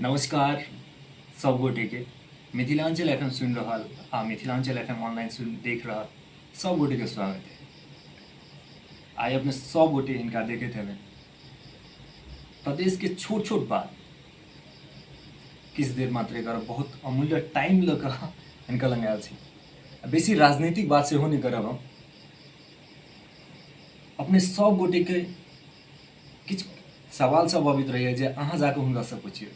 नमस्कार सब गोटे के मिथिलांचल एफएम सुन रहा आ मिथिलांचल एफएम ऑनलाइन सुन देख रहा सब गोटे के स्वागत है। आज अपने सब गोटे इनका देखे थे प्रदेश के छोट छोट बात किस देर मात्र कर बहुत अमूल्य टाइम लगा इनका लंगाल छे। बेसी राजनीतिक बात से हो नहीं करब हम अपने सब गोटे के किछ सवाल सब अबित रही जे अहाँ जाके हुनका से पूछिए।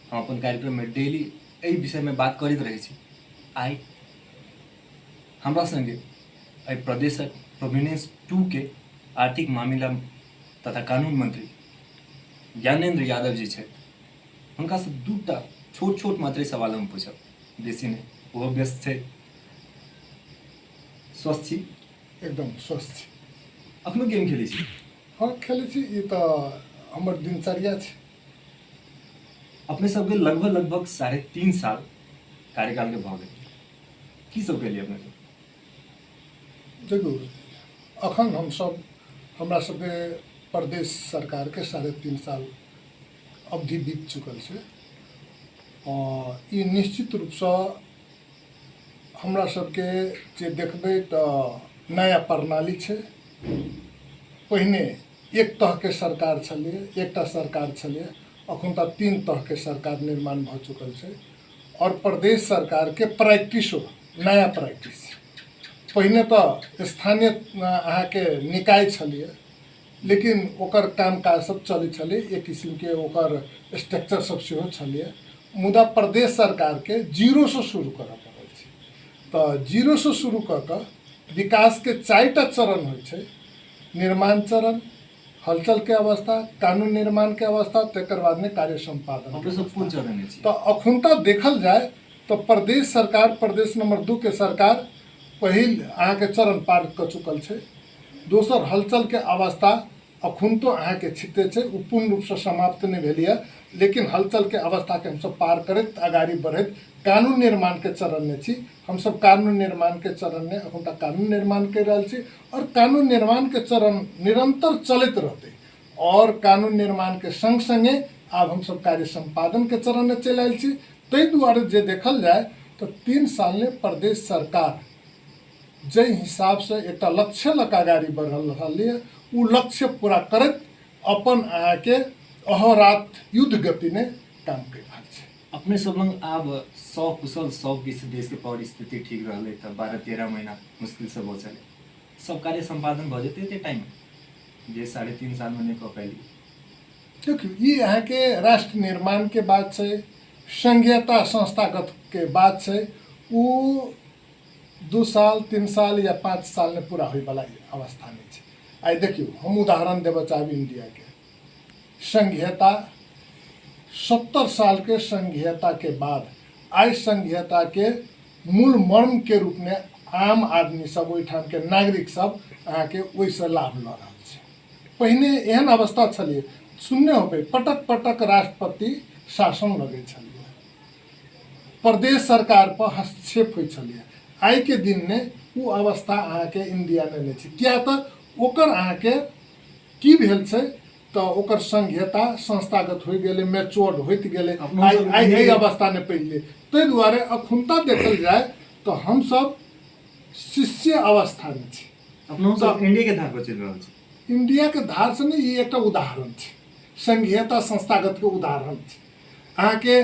हम अपन कार्यक्रम में डेली एहि विषय में बात करित रहे छी। आई हमरा संगे एहि प्रदेशक प्रोमिनेंस 2 के आर्थिक मामला तथा कानून मंत्री ज्ञानेंद्र यादव जी छे। हुनका से दूटा छोट छोट मात्र सवाल हम पूछब, बेसी नहीं। वो व्यस्त छे। स्वस्थ छी? एकदम स्वस्थ छी। अपनो गेम खेली छी? हाँ खेले छी। ये तो हमर दिनचर्या छे। अपने सबके लगभग 3.5 साल कार्यकाल के भऽ गेल। की सब के लिए अपने देखो अखन हम सब हमरा सबके प्रदेश सरकार के 3.5 साल अवधि बीत चुकल छे और ये निश्चित रूप से हमरा सबके जे देखबे तो नया प्रणाली छे। पहिने एक तह के सरकार छलिए, एकटा सरकार छलिए, अखन तक 3 तरह के सरकार निर्माण भ चुकल छे और प्रदेश सरकार के प्रैक्टिस नया प्रैक्टिस। पहिने तो स्थानीय अहाँ के निकाय छलिए, लेकिन ओकर कामकाज सब चले छले, एक किस्म के ओकर स्ट्रक्चर सब सेहो छलिए। मुदा प्रदेश सरकार के जीरो से शुरू करऽ पड़ल छै। तो जीरो से शुरू कऽ विकास के 4टा चरण होइ छै। निर्माण चरण, हलचल के अवस्था, कानून निर्माण के अवस्था, तकर बाद में कार्य संपादन। तो अखुनता देखल जाए तो प्रदेश सरकार, प्रदेश नंबर 2 के सरकार पहिल अहाँ के चरण पार कर चुकल छे। दोसर हलचल के अवस्था अखुन तो अहाँ के छिटे छे, पूर्ण रूप से समाप्त नहीं भेलिए, लेकिन हलचल के अवस्था के हम सब पार करत आगाड़ी बढ़त कानून निर्माण के चरण में छी। हम सब कानून निर्माण के चरण में अखन तक कानून निर्माण कर रहल छी और कानून निर्माण के चरण निरंतर चलते रहते और कानून निर्माण के संग संगे अब हम सब कार्य संपादन के चरण में चल आयल छी। तै दुआरे जे देखल जाए तो 3 साल में प्रदेश सरकार जे हिसाब से एक लक्ष्य लक आगाड़ी बढ़ रही है, उ लक्ष्य पूरा करत अपन अहाँ के अहोरात युद्ध गति में काम कर रहा है। अपने सब लंग आब 100 कुशल 100 देश के परिस्थिति ठीक रहले तो 12-13 महीना मुश्किल से बचल सब कार्य संपादन भ जेते ते टाइम जे 3.5 साल में नहीं कह पैली। देखिए ये यहाँ के राष्ट्र निर्माण के बात है, संघीयता संस्थागत के बात है। वो 2 साल 3 साल या 5 साल में पूरा होय वाला अवस्था नहीं है। आई देखियो हम उदाहरण देव चाहब इंडिया के संघीयता। 70 साल के संघीयता के बाद आज संघीयता के मूल मर्म के रूप में आम आदमी सब ओहिठाम के नागरिक सब अहाँ के ओहिसँ लाभ ल रहल छै। पहिने एहन अवस्था छलिए, सुनने होबे पटक पटक राष्ट्रपति शासन लगे छलिए, प्रदेश सरकार पर हस्तक्षेप होइ छलिए। आई के दिन में वो अवस्था अहाँ के इंडिया में नहीं छै। क्या तो ओकर अहाँ के की भेल छै तो ओकर संघीयता संस्थागत हो गए, मैच्योर्ड होत गए आई अवस्था ने पहले। तै दुआरे अखुनता देखल जाए तो हम सब शिष्य अवस्था में छी। इंडिया के धार पर चल रहल छै। इंडिया के धार से नहीं, ये एक उदाहरण छै, संघीयता संस्थागत के उदाहरण छै। अहाँ के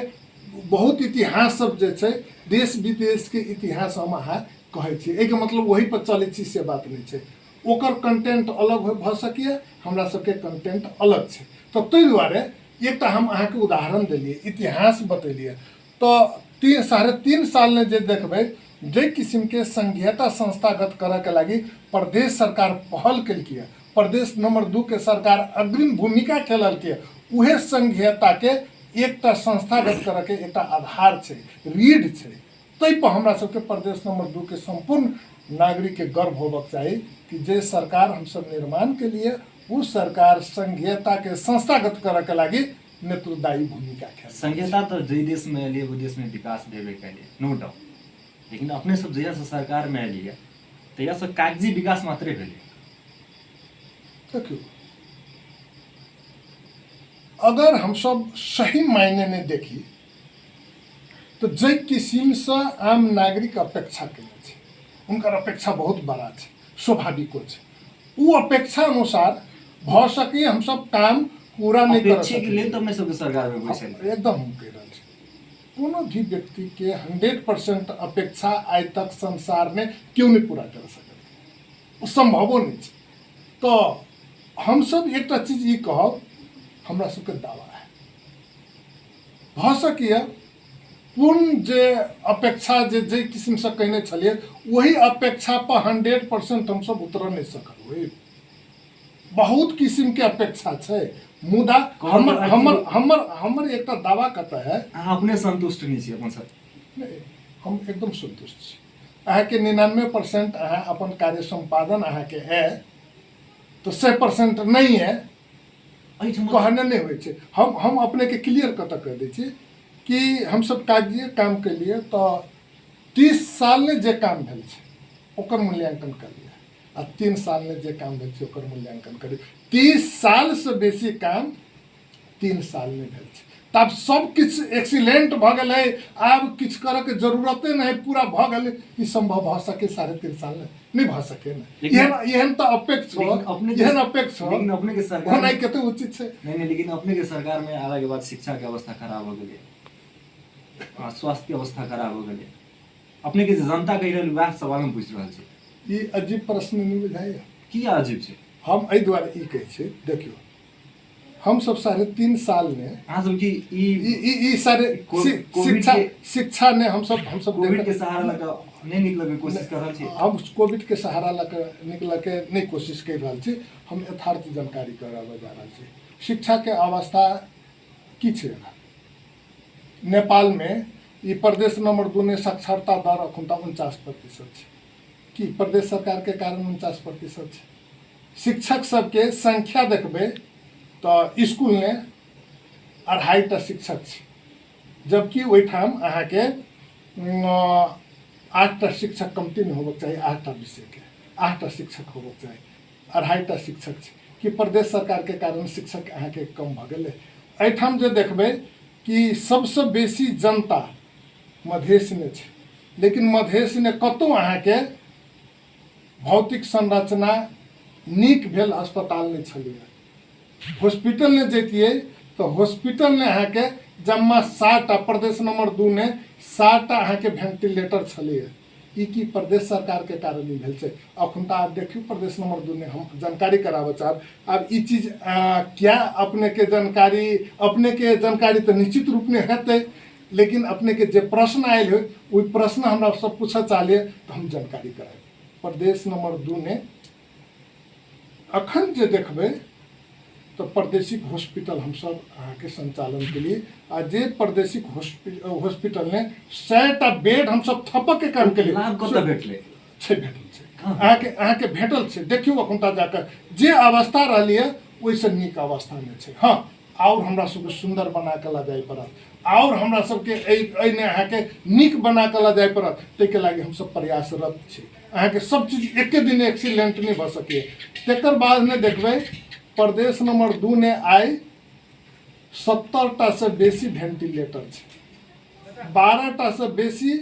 बहुत इतिहास सब जे छै, देश विदेश के इतिहास हम अहाँ कहै छी, एक मतलब वही पर चलै छी से बात नहीं छै। ओकर कंटेंट अलग भ सकिए, हमरा सबके कंटेंट अलग छै। तो तै दुआरे एक हम अहाँ के उदाहरण दिलिए, इतिहास बतेलिए। तो 3.5 साल में जे देखबे जे किस्म के संघीयता संस्थागत करे के लगी प्रदेश सरकार पहल कलकिए, प्रदेश नंबर 2 के सरकार अग्रिम भूमिका खेललकै, उहे संघीयता के एकटा संस्थागत करे के एकटा आधार छै, रीढ़ छै। तै पर हमरा सबके प्रदेश नंबर 2 के संपूर्ण नागरिक के गर्व होबक चाहिए कि जे सरकार हम सब निर्माण के लिए वो सरकार संघीयता के संस्थागत करे के लगी नेतृत्वदायी भूमिका खेल। संघीयता तो जे देश में एलिए वो देश में विकास भेबे कैलिए, नो डाउट। लेकिन अपने सब जहिया से सरकार में एलिए तहिया से कागजी विकास मात्रे भेलै। देखियो अगर हम सब सही मायने में देखी तो जै किसिम से आम नागरिक अपेक्षा केने छै, उनकर अपेक्षा बहुत बड़ा है, स्वाभाविको है। वो अपेक्षा अनुसार भ सके हम सब काम पूरा नहीं कर अपेक्षा के सके। लिए तो अपने सबके सरकार में बैसल एकदम हम कह रहे छी, कोनो भी व्यक्ति के 100% अपेक्षा आज तक संसार में क्यों नहीं पूरा कर सके, संभवो नहीं है। तो हम सब एक चीज ये कहब, हमरा सबके दावा है भ सकिए पूर्ण जे अपेक्षा जे किस्म से कहने छलिए वही अपेक्षा पर 100% हम सब उतर नहीं सकल। बहुत किस्म के अपेक्षा है, मुदा हमर हमर हमर हमर एक दावा कत है अहाँ अपने संतुष्ट नहीं छी अपन सब? नहीं, हम एकदम संतुष्ट छी। अहाँ के 99% अहाँ अपन कार्य संपादन अहाँ के है, तो 100% नहीं है कहने नहीं होइ छै। हम अपने के क्लियर कत कह दै छी कि हम सब कागजी काम के लिए तो 30 साल में जे काम भेल छै ओकर मूल्यांकन कर लिया, आ 3 साल में जे काम भेल छै ओकर मूल्यांकन करिए। 30 साल से बेसी काम 3 साल में भेल छै, तब सब किछ एक्सीलेंट भ गेलै, आब किछ करऽ के जरूरते नहीं, पूरा भ गेलै। ई संभव भ सके 3.5 साल में नहीं भ सके ना। एहन तो अपेक्षा एहन अपेक्षा लेकिन अपने के सरकार होनाइ कते उचित छै। नहीं, लेकिन अपने के सरकार में आला के बाद शिक्षा के अवस्था खराब हो गई, स्वास्थ्य के अवस्था खराब हो गई। अपने के जनता कह रही वह सवाल में पूछ रहा है, ये अजीब प्रश्न नहीं बुझाइए की अजीब है? हम एहि दुआरे ई कहै छी, देखियो हम सब 3.5 साल में अहाँ सब की ई सारे शिक्षा ने हम सब कोविड के सहारा लगा नहीं निकले के कोशिश कर रहा छी। हम कोविड के सहारा लगा निकल के नहीं कोशिश कर रहा छी, हम यथार्थ जानकारी कराबे जा रहा छी। शिक्षा के अवस्था की छै? नेपाल में ये प्रदेश नंबर 2 ने साक्षरता दर अखन 49% है कि प्रदेश सरकार के कारण 49% है। शिक्षक सबके संख्या देखबे तो स्कूल ने 2.5 शिक्षक है, जबकि ओहिठाम अहाँ के 8 शिक्षक कमती नहीं होबक चाहिए, 8 विषय के 8 शिक्षक होबक चाहिए, 2.5 शिक्षक है कि प्रदेश सरकार के कारण शिक्षक अहाँ के कम भ गेलै। एहिठाम जे देखबे कि सबसे बेसी जनता मधेश ने छै, लेकिन मधेश ने कतौ अहाँ के भौतिक संरचना नीक भेल अस्पताल नहीं छलिए। हॉस्पिटल ने जैतिए तो हॉस्पिटल ने अहाँ के जम्मा 60 प्रदेश नंबर 2 ने 60 अहाँ के वेंटिलेटर छलिए। ई की प्रदेश सरकार के कारण ही भेल छै। अखन तो आप देखियो प्रदेश नंबर 2 ने हम जानकारी कराबे चाहब। अब ई चीज क्या अपने के जानकारी तो निश्चित रूप में हेतै, लेकिन अपने के जे प्रश्न आयल हो वो प्रश्न हमरा सब पूछे चाहलिए तो हम जानकारी कराएब। प्रदेश नंबर 2 ने अखन जे देखबे तो प्रादेशिक हॉस्पिटल हम सब अहाँ के संचालन के लिए आ जे प्रादेशिक हॉस्पिटल ने 100टा बेड हम सब थपक के काम के लिए लाभ कत भेटले छै, भेटल छै अहाँ के भेटल छै। देखियो अखुनता जाकर जे अवस्था रहली है वैसे नीक अवस्था में छै। हाँ, और हमरा सबके सुंदर बना के ला जाय पड़त, और हमरा सबके एने अहाँ के नीक बना के ला जाय पड़त, ताहिके लागि हम सब प्रयासरत छी। अहाँ के सब चीज एके दिन एक्सीलेंट नहीं भ सके। तेकर बाद में देखबे प्रदेश नंबर 2 ने आई 70टा से बेसी वेंटिलेटर है, 12टा से बेसी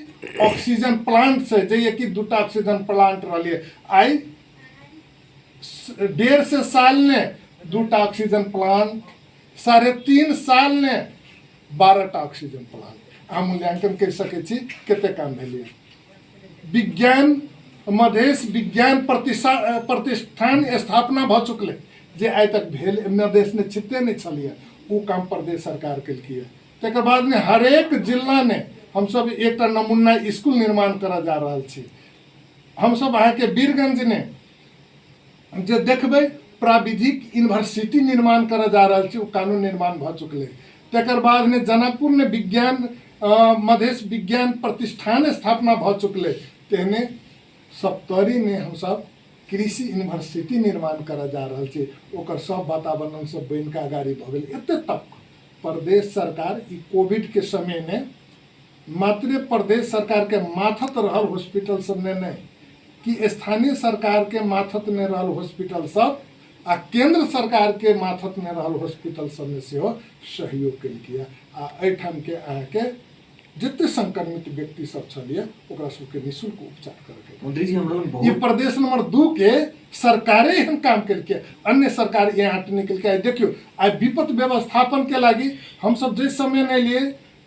ऑक्सीजन प्लांट से, जे कि 2टा ऑक्सीजन प्लांट रही आई 1.5 साल ने 2टा ऑक्सीजन प्लांट, 3.5 साल ने 12टा ऑक्सीजन प्लांट। अहाँ मूल्यांकन कर सके छी कते काम भेलिए। विज्ञान मधेश विज्ञान प्रतिष्ठान स्थापना भ चुकले, जे आइ तक भेल मधेश ने छिते नहीं छलिए, वो काम प्रदेश सरकार केलकिए। तकर बाद में हरेक जिला ने हम सब एक नमूना स्कूल निर्माण करा जा रहा छी। हम सब अहाँ के वीरगंज ने जे देखबे प्राविधिक यूनिवर्सिटी निर्माण करा जा रहा छी, वो कानून निर्माण भ चुकले। तकर बाद में जनकपुर ने विज्ञान मधेश विज्ञान प्रतिष्ठान स्थापना भ चुकले। तेहने सप्तरी ने हम सब कृषि यूनिवर्सिटी निर्माण करा जा रहा है, ओकर सब वातावरण सब बन के आगाड़ी भ गेल। एते तक प्रदेश सरकार ई कोविड के समय में मात्र प्रदेश सरकार के माथत रहल हॉस्पिटल सब ने नहीं कि स्थानीय सरकार के माथत ने रहल हॉस्पिटल सब आ केंद्र सरकार के माथत में रहल हॉस्पिटल सब में से सहयोग केलकै आ एठाम के अहाँके जितने संक्रमित व्यक्ति सब छलिए ओकरा सबके निःशुल्क उपचार करके मंत्री जी हम लोग ये बहुत प्रदेश नंबर 2 के सरकारे एहन काम केलकै अन्य सरकार यहाँ हट निकल के देखियो आ विपद व्यवस्थापन के लागी हम सब जे समय नहीं लिए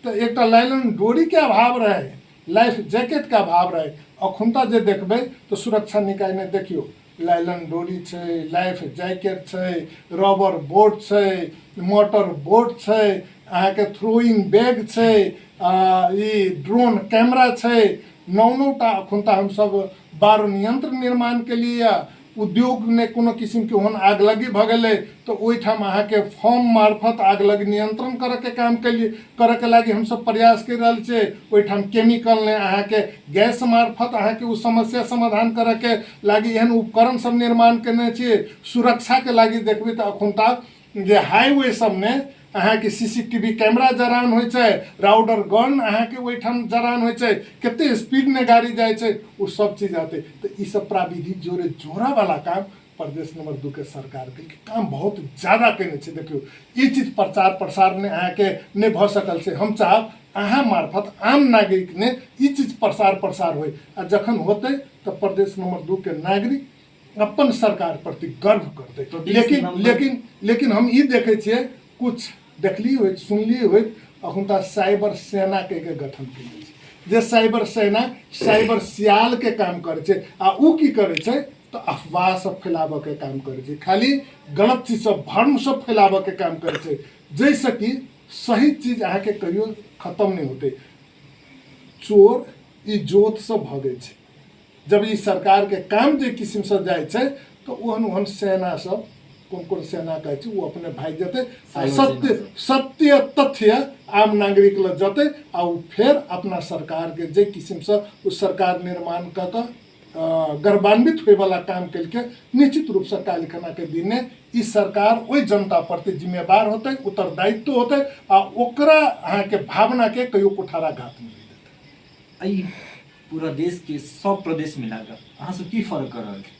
तो एक लाइलन डोरी के अभाव रहे, लाइफ जैकेट के अभाव रहे। अखुनता जे देखबै तो सुरक्षा निकाय ने देखियो लाइलन डोरी छै, लाइफ जैकेट छै, रबर बोट छै, मोटर बोट छै, अहाँके थ्रोइंग बैग छै, ई ड्रोन कैमरा छै, नौटा अखुनता हम सब बाढ़ नियंत्रण निर्माण के लिए उद्योग ने कोनो किस्म के ओहन आग लगी भ गेलै तो ओहिठाम अहाँके फॉर्म मार्फत आग लगी नियंत्रण करे के काम के लिए करे के लागी हम सब प्रयास कर रहल छै। ओहिठाम केमिकल ने अहाँके गैस मार्फत अहाँके उस समस्या समाधान करे के लागी एहन उपकरण सब निर्माण करने छियै। सुरक्षा के लागी देखबै तो अखुनता जे हाईवे सब ने अहाँके सीसीटीवी कैमरा जरान होइ छै, राउडर गन अहाँके ओहिठाम जरान होइ छै, कते स्पीड में गाड़ी जाइ छै, वो सब चीज आते तो ई सब प्राविधिक जोरे जोरा वाला काम प्रदेश नंबर 2 के सरकार के काम बहुत ज्यादा केने छै। देखियो ई चीज प्रचार प्रसार ने अहाँके नहीं भ सकल छै। हम चाहब अहाँ मार्फत आम नागरिक ने ई चीज प्रसार प्रसार होय आ जखन होते तो प्रदेश नंबर 2 के नागरिक अपन सरकार प्रति गर्व करते। तो लेकिन हम ई देखे छियै कुछ देखली हो सुनली हो अखुनता साइबर सेना के गठन केने छै जे साइबर सेना साइबर सियाल के काम करे छै आ उ की करे छै तो अफवाह सब फैलाबे के काम करे छै, खाली गलत चीज सब भ्रम सब फैलाबे के काम करे छै जैसे कि सही चीज अहाँके कहियो खत्म नहीं होते। चोर ई जोत से भगे छै जब ई सरकार के काम जे किस्म से जाए छै तो ओहन सेना सब कौन सेना कहै छै वो अपने भाग जेते सत्य तथ्य आम नागरिक ल जते आ फिर अपना सरकार के जे किस्म से उस सरकार निर्माण क गर्वान्वित होए वाला काम के निश्चित रूप से कालखना के दिन में ई सरकार वही जनता प्रति जिम्मेवार होते, उत्तरदायित्व होते आ ओकरा अहाँ के भावना के कहियो कुठाराघात नहीं देते। आई पूरा देश के सब प्रदेश मिलाकर अहाँ सब की फर्क कर रहल छै?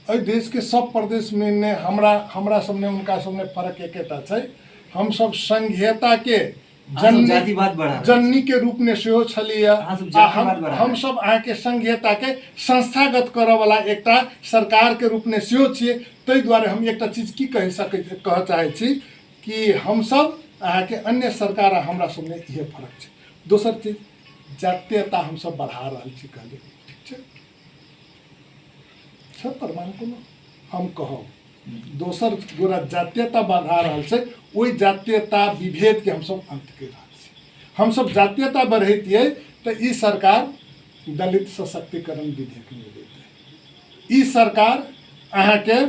अ देश के सब प्रदेश में ने हमरा सबने उनका सबने फर्क एकेटा छै। हम सब संघीयता के जननी के रूप में सेहो छलिए। हम सब अहाँ के संघीयता के संस्थागत करे वाला एकटा सरकार के रूप में सेहो छियै। तै द्वारे हम एकटा चीज की कह चाहे छी कि हम सब अहाँ के अन्य सरकार हमरा सबने इहे फर्क छै। दोसर चीज जातीयता हम सब बढ़ा रहल छी कहली ठीक छै प्रमाण कोनो हम कहब दोसर गोरा जातीयता बढ़ा रहल छै ओहि जातीयता विभेद के हम सब अंत कर रहल छी। हम सब जातीयता बढ़ेतियै तो ई सरकार दलित सशक्तिकरण विधेयक नहीं देते, ई सरकार अहाँ के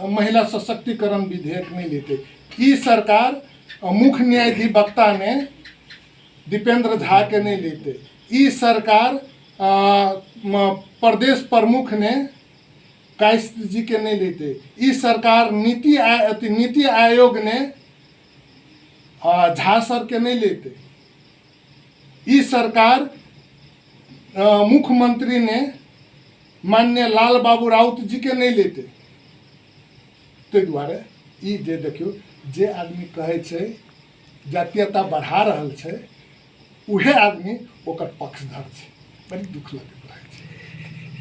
महिला सशक्तिकरण विधेयक नहीं लेते, ई सरकार मुख्य न्यायाधिवक्ता ने दीपेंद्र झा के नहीं लेते, ई सरकार प्रदेश प्रमुख ने कायस्थ जी के नहीं लेते, इस सरकार नीति आयोग ने झा सर के नहीं लेते, इस सरकार मुख्यमंत्री ने माननीय लाल बाबू राउत जी के नहीं लेते। तो द्वारे ई जे देखियो जे आदमी कहे छे जातीयता बढ़ा रहल छे उहे आदमी ओकर पक्षधर छे। बड़ी दुख लगे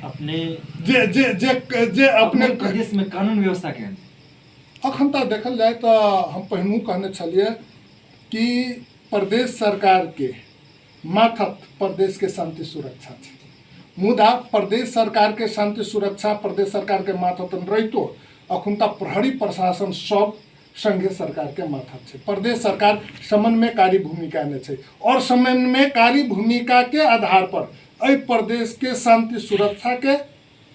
अपने जे अपने प्रदेश में कानून व्यवस्था केहन अखन तक देखल जाए तो हम पहिनू कहने छलिए कि प्रदेश सरकार के माथत प्रदेश के शांति सुरक्षा छे, मुदा प्रदेश सरकार के शांति सुरक्षा प्रदेश सरकार के माथत रहितो अखन तक प्रहरी प्रशासन सब संघीय सरकार के माथत छे। प्रदेश सरकार समन्वयकारी भूमिका में छे और समन्वयकारी भूमिका के आधार पर अ प्रदेश के शांति सुरक्षा के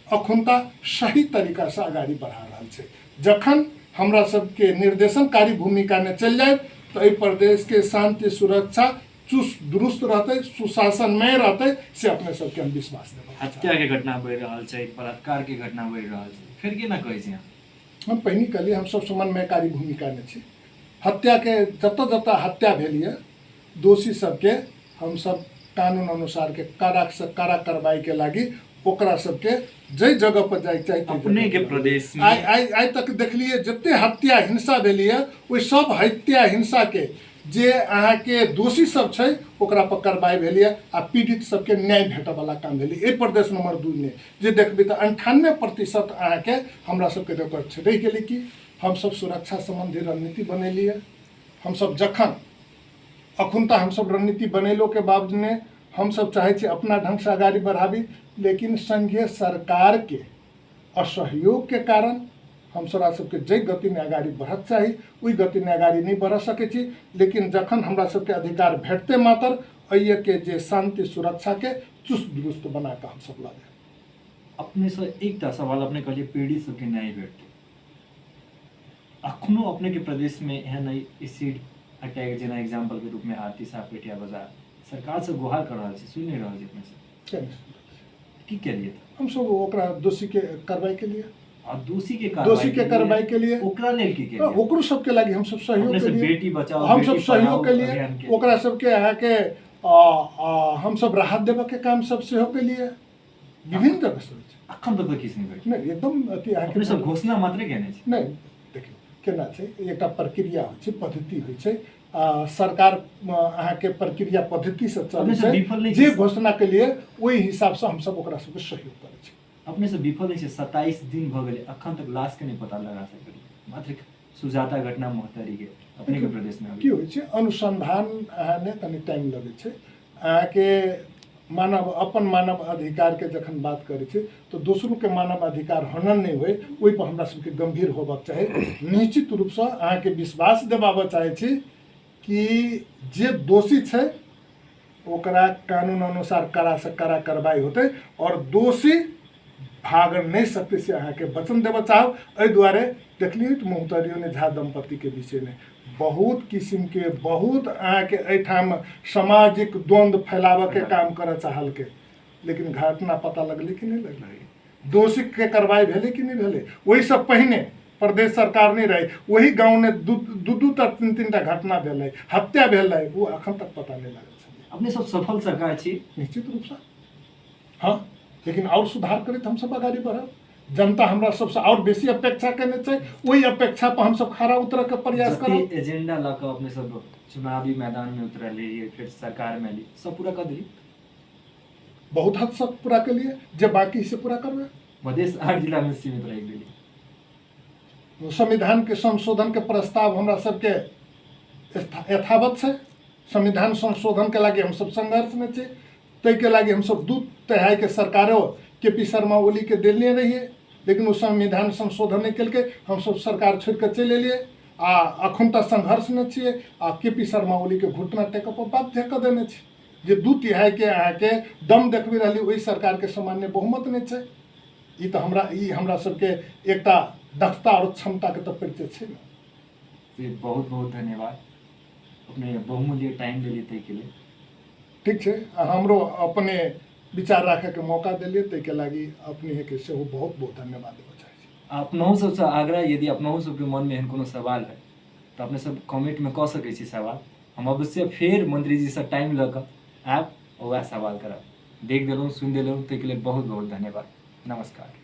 अखुनता सही तरीका से आगाड़ी बढ़ा रहा छे। जखन हमरा सबके निर्देशनकारी भूमिका में चल जाए तो अ प्रदेश के शांति सुरक्षा चुस्त दुरुस्त रहते, सुशासनमय रहते से अपने सबके हम विश्वास देबै। हत्या के घटना बढ़ रहा है, बलात्कार के घटना बढ़ रहा है, फिर केना कहै छी? हम पहिने कहलिए हम सब समन्वयकारी भूमिका में छी। हत्या के जत हत्या भेलिए दोषी सबके हम सब कानून अनुसार के कड़ा से कड़ा कार्रवाई के लागी ओकरा सबके जै जगह पर जाए चाही अपने के प्रदेश में आइ तक देखलिए जते हत्या हिंसा भेलिए ओहि सब हत्या हिंसा के जे अहाँ के दोषी सब छै ओकरा पर कार्रवाई भेलिए आ पीड़ित सबके न्याय भेटय वाला काम भेलिए। ए प्रदेश नंबर 2 में जे देखबी तो 98% अहाँ के हमरा सबके रिकॉर्ड छै। रहि गेलै कि हम सब सुरक्षा संबंधी रणनीति बनेलिए। हम सब जखन अखुनता हम सब रणनीति बनेलो के बावजूद में हम सब चाहे छी अपना ढंग से आगाड़ी बढ़ाबी, लेकिन संघीय सरकार के असहयोग के कारण हम सबके जै गति में आगाड़ी बढ़त चाही ओहि गति में आगाड़ी नहीं बढ़ सके छी। लेकिन जखन हमरा सबके अधिकार भेटते मात्र अइए के जे शांति सुरक्षा के चुस्त दुरुस्त बना के हम सब लागे। अपने से एक सवाल अपने कहलिए पीड़ित सबके न्याय भेटते अखनो अपने के प्रदेश में एहन एसिड अटैक जेना एग्जाम्पल के रूप में आरती साहब पेटिया बाजार सरकार से गुहार कर रहा है, सुन नहीं रहा है अपने से की के लिए हम सब ओकरा दोषी के कार्रवाई के लिए और दोषी के कार्रवाई के लिए ओकरा लेल की के लिए ओकरो सबके लागि हम सब सहयोग के लिए बेटी बचाओ हम सब सहयोग के लिए ओकरा सबके अहाँ के हम सब राहत देबे के काम सब सहयोग के लिए विभिन्न जगह से अखन तक तो किछ नहीं भेल नहीं एकदम अथी अहाँ अपने सब घोषणा मात्र केने छै नहीं। देखियो केना छै एकटा प्रक्रिया होइ छै पद्धति होइ छै सरकार अहाँ के प्रक्रिया पद्धति से चलै छै जे घोषणा के लिए ओहि हिसाब से हम सब ओकरा सबके सहयोग करै छी। अपने से विफल नहीं 27 दिन भ गेले अखन तक लाश के नहीं पता लगा सकलिए मात्र सुजाता घटना मोहतरी के अपने के प्रदेश में की होइ छै अनुसंधान ने तनी टाइम लगे छै अहाँ के मानव अपन मानव अधिकार के जखन बात करे छै तो दोसरों के मानव अधिकार हनन नहीं होय ओहि पर हमरा सबके गंभीर होबाक चाही। निश्चित रूप से अहाँ के विश्वास देबाबऽ चाहे छी कि जे दोषी छै ओकरा कानून अनुसार कड़ा से कड़ा कार्रवाई होते और दोषी भाग नहीं सकते से अहाँ के वचन देव चाहब। एहि दुआरे देखलिए तो मोहतरियो ने झा दंपति के विषय में बहुत किस्म के बहुत अहाँ के एठाम सामाजिक द्वंद्व फैलावे के काम करे चाहल के, लेकिन घटना पता लगले कि नहीं लगले दोषी के कार्रवाई भेले कि नहीं भेले। वही सब पहने प्रदेश सरकार नहीं रहे वही गांव में दू तीन घटना भेले हत्या भेले वो अखन तक पता नहीं लगे। अपने सब सफल सरकार छी निश्चित रूप से हाँ, लेकिन और सुधार करे हम सब आगे बढ़ब। जनता हमरा सबसे और बेसी अपेक्षा करने चाहिए वही अपेक्षा पर हम सब खरा उतर के प्रयास करब। एजेंडा ला के अपने सब चुनावी मैदान में उतरले फिर सरकार में ली सब पूरा कर दी बहुत हद तक पूरा के लिए जे बाकी से पूरा करबे। मधेश 8 जिला में सीमित रह गेली। संविधान के संशोधन के प्रस्ताव हमरा सबके यथावत है। संविधान संशोधन के लागी हम सब संघर्ष में छे तै के लागी हम सब 2/3 के सरकारों के.पी. शर्मा ओली के देने रहिए, लेकिन वो संविधान संशोधन नहीं कल के हम सब सरकार छोड़ के चले लिए आ अखन तक संघर्ष में छे आ के.पी. शर्मा ओली के घुटना टेक पर बाध्य कर देने छे जे 2/3 के अहाँ के दम देखबी रही वही सरकार के सामान्य बहुमत नहीं छे। ई तो हमरा सबके एकटा दक्षता और क्षमता के तो परिचय छे ना। बहुत बहुत धन्यवाद अपने बहुमूल्य टाइम ले लेते के लिए। ठीक है हमरो अपने विचार रखे के मौका दिलिए तै के लागी अपने के से बहुत बहुत धन्यवाद देना चाहिए। अपनों सबसे आग्रह यदि अपनों सबके मन में एहन कोनो सवाल है तो अपने सब कमेंट में कह सकै छी सवाल हम अवश्य फिर मंत्री जी से टाइम लग आब वह सवाल करब। देख देलहुँ सुन देलहुँ तै के लिए बहुत बहुत धन्यवाद। नमस्कार।